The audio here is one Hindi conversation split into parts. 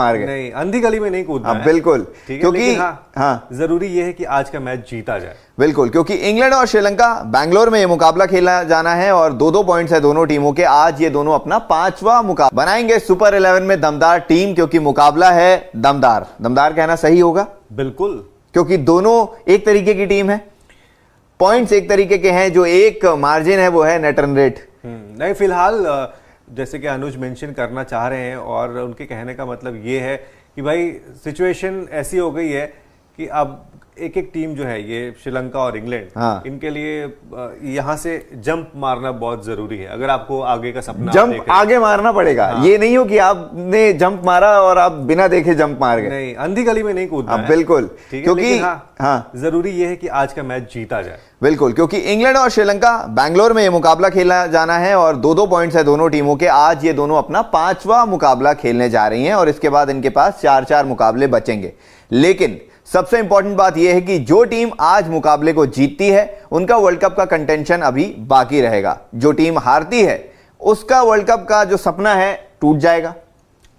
मार गए। नहीं, अंधी गली में नहीं कूदना है। बिल्कुल, क्योंकि हाँ, जरूरी ये है कि आज का मैच जीता जाए। बिल्कुल, क्योंकि इंग्लैंड और श्रीलंका बैंगलोर में ये मुकाबला खेला जाना है और 2-2 पॉइंट्स है दोनों टीमों के। आज ये दोनों अपना 5वां मुकाबला बनाएंगे सुपर 11 में दमदार टीम, क्योंकि मुकाबला है दमदार। दमदार कहना सही होगा? बिल्कुल, क्योंकि दोनों एक तरीके की टीम है, पॉइंट्स एक तरीके के हैं, जो एक मार्जिन है वो है नेट रन रेट। नहीं, फिलहाल जैसे कि अनुज मेंशन करना चाह रहे हैं और उनके कहने का मतलब ये है कि भाई सिचुएशन ऐसी हो गई है कि अब एक एक टीम जो है, ये श्रीलंका और इंग्लैंड, इनके लिए यहां से जंप मारना बहुत जरूरी है। अगर आपको आगे का सपना जंप आगे मारना पड़ेगा। ये नहीं हो कि आपने जंप मारा और आप बिना देखे जंप मार गए। नहीं, अंधी गली में नहीं कूदना है। बिल्कुल, क्योंकि जरूरी ये है कि आज का मैच जीता जाए। बिल्कुल, क्योंकि इंग्लैंड और श्रीलंका बैंगलोर में ये मुकाबला खेला जाना है और 2-2 पॉइंट्स है दोनों टीमों के। आज ये दोनों अपना 5वां मुकाबला खेलने जा रही हैं और इसके बाद इनके पास 4-4 मुकाबले बचेंगे। लेकिन सबसे इंपॉर्टेंट बात यह है कि जो टीम आज मुकाबले को जीतती है उनका वर्ल्ड कप का कंटेंशन अभी बाकी रहेगा। जो टीम हारती है उसका वर्ल्ड कप का जो सपना है टूट जाएगा,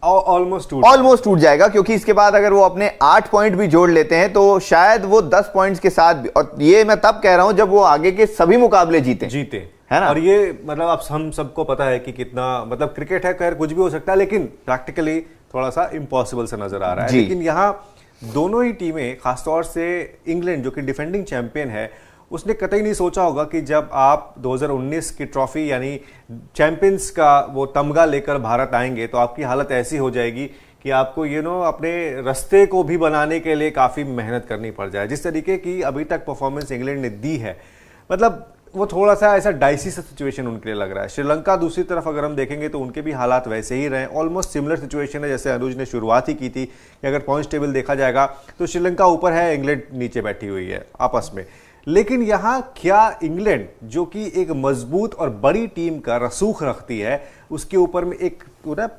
ऑलमोस्ट टूट जाएगा, क्योंकि इसके बाद अगर वो अपने 8 पॉइंट भी जोड़ लेते हैं तो शायद वो 10 पॉइंट्स के साथ भी, और ये मैं तब कह रहा हूं जब वो आगे के सभी मुकाबले जीते है ना। और ये मतलब आप हम सबको पता है कि कितना, मतलब क्रिकेट है, खैर कुछ भी हो सकता है, लेकिन प्रैक्टिकली थोड़ा सा इम्पॉसिबल सा नजर आ रहा है। लेकिन यहाँ दोनों ही टीमें, खासतौर से इंग्लैंड जो कि डिफेंडिंग चैंपियन है, उसने कतई नहीं सोचा होगा कि जब आप 2019 की ट्रॉफी यानी चैंपियंस का वो तमगा लेकर भारत आएंगे तो आपकी हालत ऐसी हो जाएगी कि आपको अपने रास्ते को भी बनाने के लिए काफ़ी मेहनत करनी पड़ जाए। जिस तरीके की अभी तक परफॉर्मेंस इंग्लैंड ने दी है, मतलब वो थोड़ा सा ऐसा डाइसी सा सिचुएशन उनके लिए लग रहा है। श्रीलंका दूसरी तरफ अगर हम देखेंगे तो उनके भी हालात वैसे ही रहे, ऑलमोस्ट सिमिलर सिचुएशन है जैसे अनुज ने शुरुआत ही की थी कि अगर पॉइंट्स टेबल देखा जाएगा तो श्रीलंका ऊपर है, इंग्लैंड नीचे बैठी हुई है आपस में। लेकिन यहाँ क्या इंग्लैंड जो कि एक मजबूत और बड़ी टीम का रसूख रखती है, उसके ऊपर में एक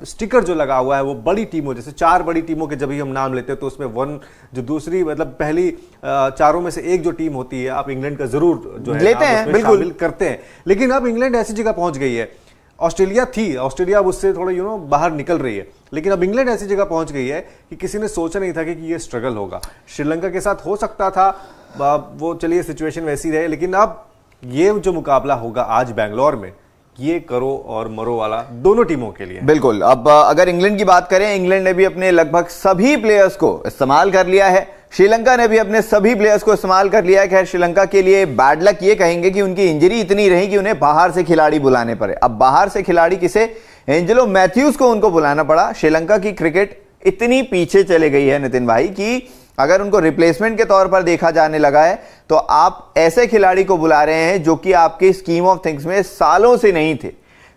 स्टिकर जो लगा हुआ है वो बड़ी टीमों, जैसे 4 बड़ी टीमों के जब भी हम नाम लेते हैं तो उसमें जो दूसरी मतलब पहली 4 में से एक जो टीम होती है आप इंग्लैंड का जरूर जो है लेते हैं, बिल्कुल शामिल करते हैं। लेकिन अब इंग्लैंड ऐसी जगह पहुंच गई है, ऑस्ट्रेलिया थी, ऑस्ट्रेलिया अब उससे थोड़ा बाहर निकल रही है, लेकिन अब इंग्लैंड ऐसी जगह पहुंच गई है कि किसी ने सोचा नहीं था कि ये स्ट्रगल होगा। श्रीलंका के साथ हो सकता था, वो चलिए सिचुएशन वैसी रहे, लेकिन अब ये जो मुकाबला होगा आज बैंगलोर में, ये करो और मरो वाला दोनों टीमों के लिए। बिल्कुल, अब अगर इंग्लैंड की बात करें, इंग्लैंड ने भी अपने लगभग सभी प्लेयर्स को इस्तेमाल कर लिया है, श्रीलंका ने भी अपने सभी प्लेयर्स को इस्तेमाल कर लिया है। खैर श्रीलंका के लिए बैड लक ये कहेंगे कि उनकी इंजरी इतनी रही कि उन्हें बाहर से खिलाड़ी बुलाने पड़े। अब बाहर से खिलाड़ी किसे? एंजेलो मैथ्यूज को उनको बुलाना पड़ा। श्रीलंका की क्रिकेट इतनी पीछे चले गई है नितिन भाई कि अगर उनको रिप्लेसमेंट के तौर पर देखा जाने लगा है तो आप ऐसे खिलाड़ी को बुला रहे हैं जो कि आपके स्कीम ऑफ थिंग्स में सालों से नहीं थे।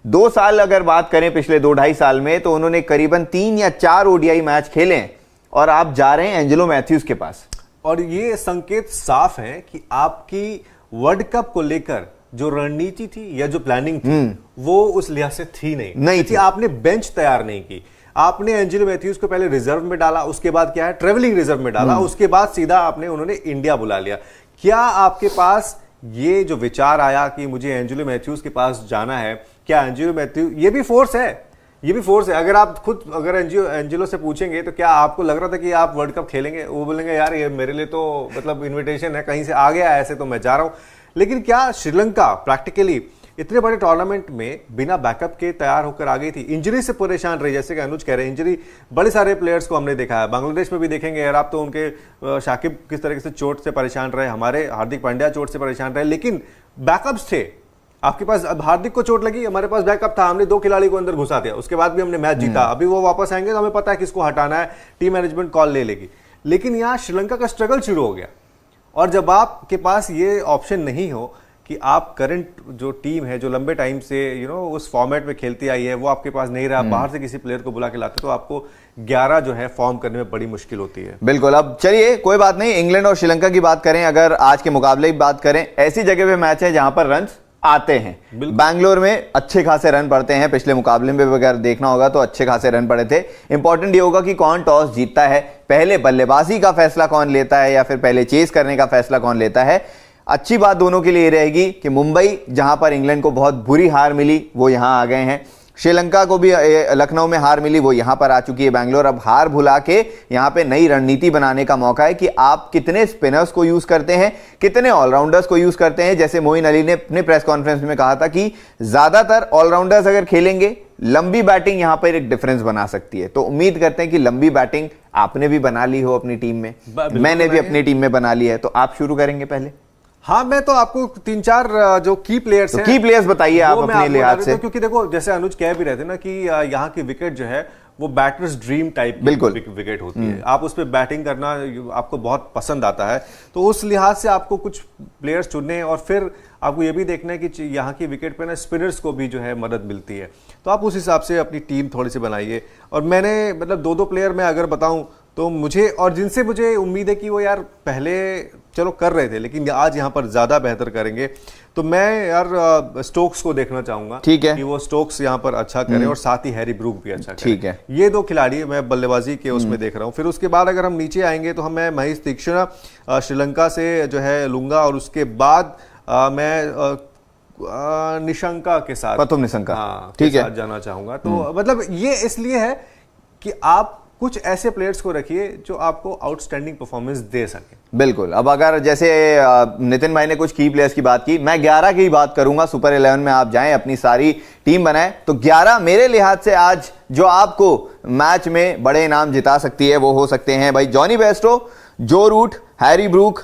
2 साल अगर बात करें पिछले 2-2.5 साल में तो उन्होंने करीबन 3 या 4 ओडीआई मैच खेले हैं और आप जा रहे हैं एंजेलो मैथ्यूज के पास। और ये संकेत साफ है कि आपकी वर्ल्ड कप को लेकर जो रणनीति थी या जो प्लानिंग थी वो उस लिहाज से थी नहीं थी। आपने बेंच तैयार नहीं की, आपने एंजेलो मैथ्यूज को पहले रिजर्व में डाला, उसके बाद क्या है ट्रेवलिंग रिजर्व में डाला, उसके बाद सीधा आपने उन्होंने इंडिया बुला लिया। क्या आपके पास ये जो विचार आया कि मुझे एंजेलो मैथ्यूज के पास जाना है, क्या एंजेलो मैथ्यूज ये भी फोर्स है? ये भी फोर्स है। अगर आप खुद अगर एंजेलो से पूछेंगे तो क्या आपको लग रहा था कि आप वर्ल्ड कप खेलेंगे? वो बोलेंगे यार ये मेरे लिए तो मतलब इन्विटेशन है, कहीं से आ गया ऐसे तो मैं जा रहा हूं। लेकिन क्या श्रीलंका प्रैक्टिकली इतने बड़े टूर्नामेंट में बिना बैकअप के तैयार होकर आ गई थी? इंजरी से परेशान रही, जैसे कि अनुज कह रहे हैं, इंजरी बड़े सारे प्लेयर्स को हमने देखा है, बांग्लादेश में भी देखेंगे यार आप तो उनके शाकिब किस तरीके से चोट से परेशान रहे, हमारे हार्दिक पांड्या चोट से परेशान रहे, लेकिन बैकअप्स थे आपके पास। अब हार्दिक को चोट लगी, हमारे पास बैकअप था, हमने 2 खिलाड़ी को अंदर घुसा दिया, उसके बाद भी हमने मैच जीता। अभी वो वापस आएंगे तो हमें पता है किसको हटाना है, टीम मैनेजमेंट कॉल ले लेगी। लेकिन यहाँ श्रीलंका का स्ट्रगल शुरू हो गया, और जब आपके पास ये ऑप्शन नहीं हो कि आप करंट जो टीम है जो लंबे टाइम से उस फॉर्मेट में खेलती आई है वो आपके पास नहीं रहा, बाहर से किसी प्लेयर को बुला के लाते तो आपको 11 जो है फॉर्म करने में बड़ी मुश्किल होती है। बिल्कुल, अब चलिए कोई बात नहीं, इंग्लैंड और श्रीलंका की बात करें, अगर आज के मुकाबले की बात करें, ऐसी जगह पे मैच है जहां पर रन आते हैं। बैंगलोर में अच्छे खासे रन पड़ते हैं, पिछले मुकाबले में अगर देखना होगा तो अच्छे खासे रन पड़े थे। इंपॉर्टेंट ये होगा कि कौन टॉस जीतता है, पहले बल्लेबाजी का फैसला कौन लेता है या फिर पहले चेस करने का फैसला कौन लेता है। अच्छी बात दोनों के लिए रहेगी कि मुंबई जहां पर इंग्लैंड को बहुत बुरी हार मिली वो यहां आ गए हैं, श्रीलंका को भी लखनऊ में हार मिली, वो यहां पर आ चुकी है बैंगलोर। अब हार भुला के यहां पे नई रणनीति बनाने का मौका है कि आप कितने स्पिनर्स को यूज करते हैं, कितने ऑलराउंडर्स को यूज करते हैं। जैसे मोइन अली ने अपने प्रेस कॉन्फ्रेंस में कहा था कि ज्यादातर ऑलराउंडर्स अगर खेलेंगे, लंबी बैटिंग यहां पर एक डिफरेंस बना सकती है। तो उम्मीद करते हैं कि लंबी बैटिंग आपने भी बना ली हो अपनी टीम में, मैंने भी अपनी टीम में बना ली है। तो आप शुरू करेंगे पहले? हाँ, मैं तो आपको 3-4 जो की प्लेयर्स हैं, की प्लेयर्स बताइए आप अपने लिहाज से। क्योंकि देखो, जैसे अनुज कह भी रहे थे ना कि यहाँ की विकेट जो है वो बैटर्स ड्रीम टाइप की विकेट होती है। आप उस पर बैटिंग करना आपको बहुत पसंद आता है, तो उस लिहाज से आपको कुछ प्लेयर्स चुनने और फिर आपको ये भी देखना है कि यहाँ की विकेट पे ना स्पिनर्स को भी जो है मदद मिलती है। तो आप उस हिसाब से अपनी टीम थोड़ी सी बनाइए। और मैंने मतलब 2-2 प्लेयर मैं अगर बताऊं तो मुझे, और जिनसे मुझे उम्मीद है कि वो यार पहले चलो कर रहे थे लेकिन आज यहाँ पर ज्यादा बेहतर करेंगे, तो मैं यार स्टोक्स को देखना चाहूंगा। ठीक है, कि वो स्टोक्स यहाँ पर अच्छा करे और साथ ही हैरी ब्रूक भी अच्छा करे। ठीक है, ये 2 खिलाड़ी मैं बल्लेबाजी के उसमें देख रहा हूँ। फिर उसके बाद अगर हम नीचे आएंगे तो मैं महेश तीक्ष्ण श्रीलंका से जो है लूंगा, और उसके बाद मैं निशंका के साथ, पतुम निशंका, हाँ, ठीक है, जाना चाहूंगा। तो मतलब ये इसलिए है कि आप कुछ ऐसे प्लेयर्स को रखिए जो आपको आउटस्टैंडिंग परफॉर्मेंस दे सके। बिल्कुल। अब अगर जैसे नितिन भाई ने कुछ की प्लेयर्स की बात की, मैं 11 की बात करूंगा। सुपर 11 में आप जाएं, अपनी सारी टीम बनाएं, तो 11 मेरे लिहाज से आज जो आपको मैच में बड़े इनाम जिता सकती है वो हो सकते हैं भाई Jonny Bairstow, Joe Root, Harry Brook,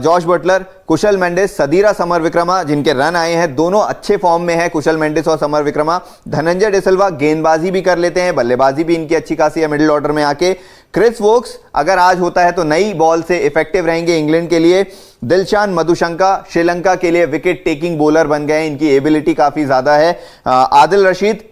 Jos Buttler, Kusal Mendis, Sadeera Samarawickrama, जिनके रन आए हैं, दोनों अच्छे फॉर्म में है कुशल मेंडिस और समरविक्रमा। धनंजय डिसिल्वा गेंदबाजी भी कर लेते हैं, बल्लेबाजी भी इनकी अच्छी खासी है मिडिल ऑर्डर में आके। क्रिस वोक्स अगर आज होता है तो नई बॉल से इफेक्टिव रहेंगे इंग्लैंड के लिए। दिलशान मधुशंका श्रीलंका के लिए विकेट टेकिंग बॉलर बन गए, इनकी एबिलिटी काफी ज्यादा है। आदिल रशीद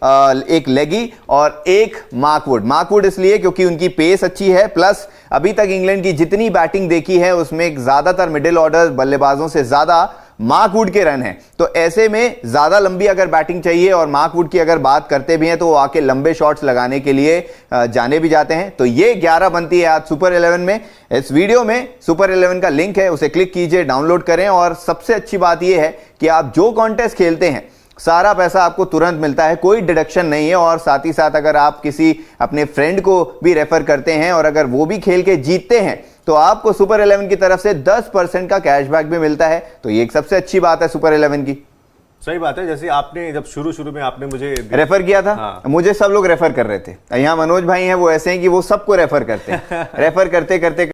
एक लेगी, और एक मार्कवुड इसलिए क्योंकि उनकी पेस अच्छी है, प्लस अभी तक इंग्लैंड की जितनी बैटिंग देखी है उसमें ज्यादातर मिडिल ऑर्डर बल्लेबाजों से ज्यादा मार्कवुड के रन हैं। तो ऐसे में ज्यादा लंबी अगर बैटिंग चाहिए, और मार्कवुड की अगर बात करते भी हैं तो वो आके लंबे शॉट्स लगाने के लिए जाने भी जाते हैं। तो ये 11 बनती है आज सुपर 11 में। इस वीडियो में सुपर 11 का लिंक है, उसे क्लिक कीजिए, डाउनलोड करें। और सबसे अच्छी बात यह है कि आप जो कॉन्टेस्ट खेलते हैं सारा पैसा आपको तुरंत मिलता है, कोई डिडक्शन नहीं है। और साथ ही साथ अगर आप किसी अपने फ्रेंड को भी रेफर करते हैं और अगर वो भी खेल के जीतते हैं तो आपको सुपर 11 की तरफ से 10% का कैशबैक भी मिलता है। तो ये एक सबसे अच्छी बात है सुपर 11 की। सही बात है। जैसे आपने जब शुरू में आपने मुझे रेफर किया था, हाँ। मुझे सब लोग रेफर कर रहे थे। यहाँ मनोज भाई हैं, वो ऐसे हैं कि वो सबको रेफर करते हैं। रेफर करते करते